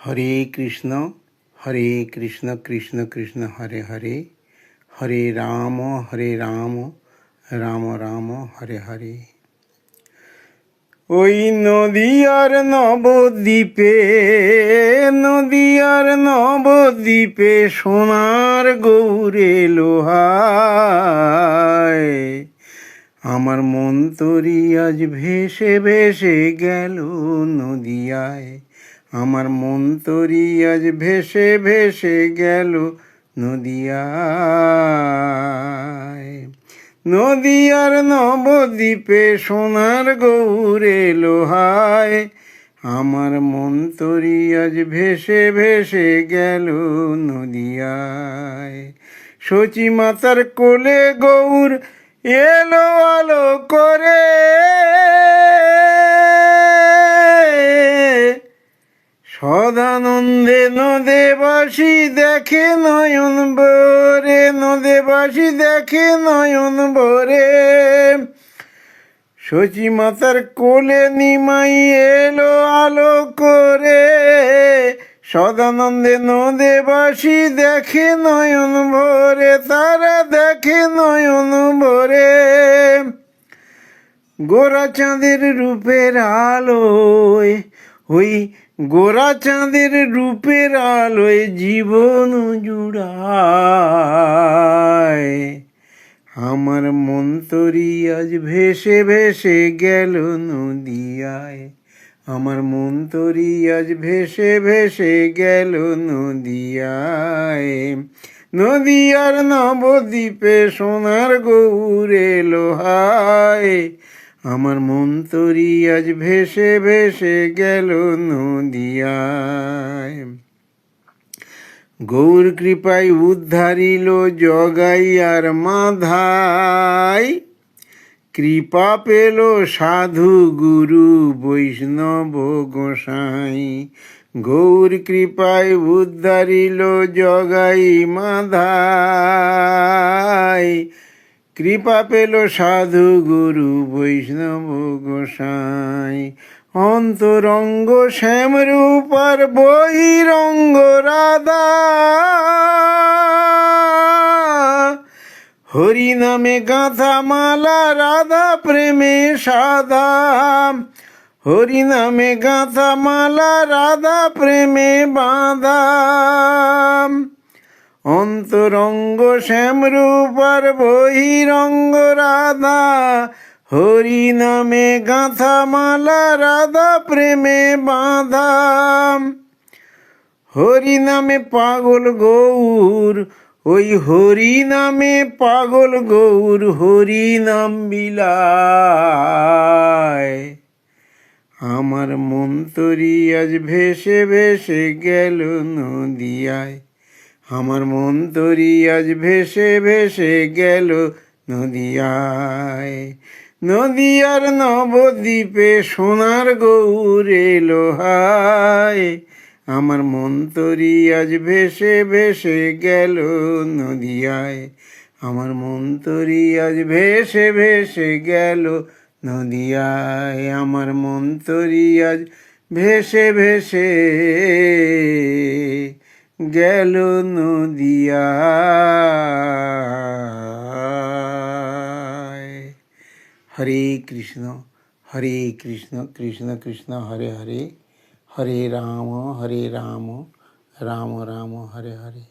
হরে কৃষ্ণ কৃষ্ণ কৃষ্ণ হরে হরে, হরে রাম রাম রাম হরে হরে। ওই নদীয়ার নবদ্বীপে সোনার গৌরে লোহায়, আমার মন তরি আজ ভেসে ভেসে গেল নদিয়ায়। আমার মন তরি আজ ভেসে ভেসে গেল নদিয়ায়। নদিয়ার নবদ্বীপে সোনার গৌরে লোহায়, আমার মন তরি আজ ভেসে ভেসে গেল নদিয়ায়। সচি মাতার কোলে গৌর এলো আলো করে, সদানন্দে নদেবাসী দেখে নয়ন ভরে, নদেবাসী দেখে নয়ন ভরে। সচি মাতার কোলে নিমাই এলো আলো করে, সদানন্দে নদেবাসী দেখে নয়ন ভরে, তারা দেখে নয়ন ভরে। গোরা চাঁদের রূপের আলোয়, ওই গোরা চাঁদের রূপের আলোয় জীবন জুড়ায়, আমার মন তরি আজ ভেসে ভেসে গেল নদিয়ায়। আমার মন তরি আজ ভেসে ভেসে গেল নদিয়ায়। নদিয়ার নবদ্বীপে সোনার গৌরে লোহায়, আমার মন তরি আজ ভেসে ভেসে গেল নদিয়ায়। গৌর কৃপায় উদ্ধারিল জগাই আর মাধাই, কৃপা পেল সাধু গুরু বৈষ্ণব গোসাই। গৌর কৃপায় উদ্ধারিল জগাই মাধাই, কৃপা পেল সাধু গুরু বৈষ্ণব গোসাই। অন্তরঙ্গ শ্যামরূপার বহিরঙ্গ রাধা, হরি নামে গাঁথা মালা রাধা প্রেমে সাধা। হরি নামে গাঁথা মালা রাধা প্রেমে বাঁধা, অন্তরঙ্গ শ্যামরূপার বহিরঙ্গ রাধা। হরি নামে গাঁথা মালা রাধা প্রেমে বাঁধা। হরি নামে পাগল গৌর, ওই হরি নামে পাগল গৌর, হরি নাম বিলায়। আমার মন তরি আজ ভেসে ভেসে গেল নদিয়ায়। আমার মন তরি আজ ভেসে ভেসে গেল নদিয়ায়। নদিয়ার নবদ্বীপে সোনার গৌরে লোহায়, আমার মন তরি আজ ভেসে ভেসে গেল নদিয়ায়। আমার মন তরি আজ ভেসে ভেসে গেল নদিয়ায়। আমার মন তরি আজ ভেসে ভেসে গেল নদিয়ায়। হরে কৃষ্ণ কৃষ্ণ কৃষ্ণ হরে হরে, হরে রাম রাম রাম হরে হরে।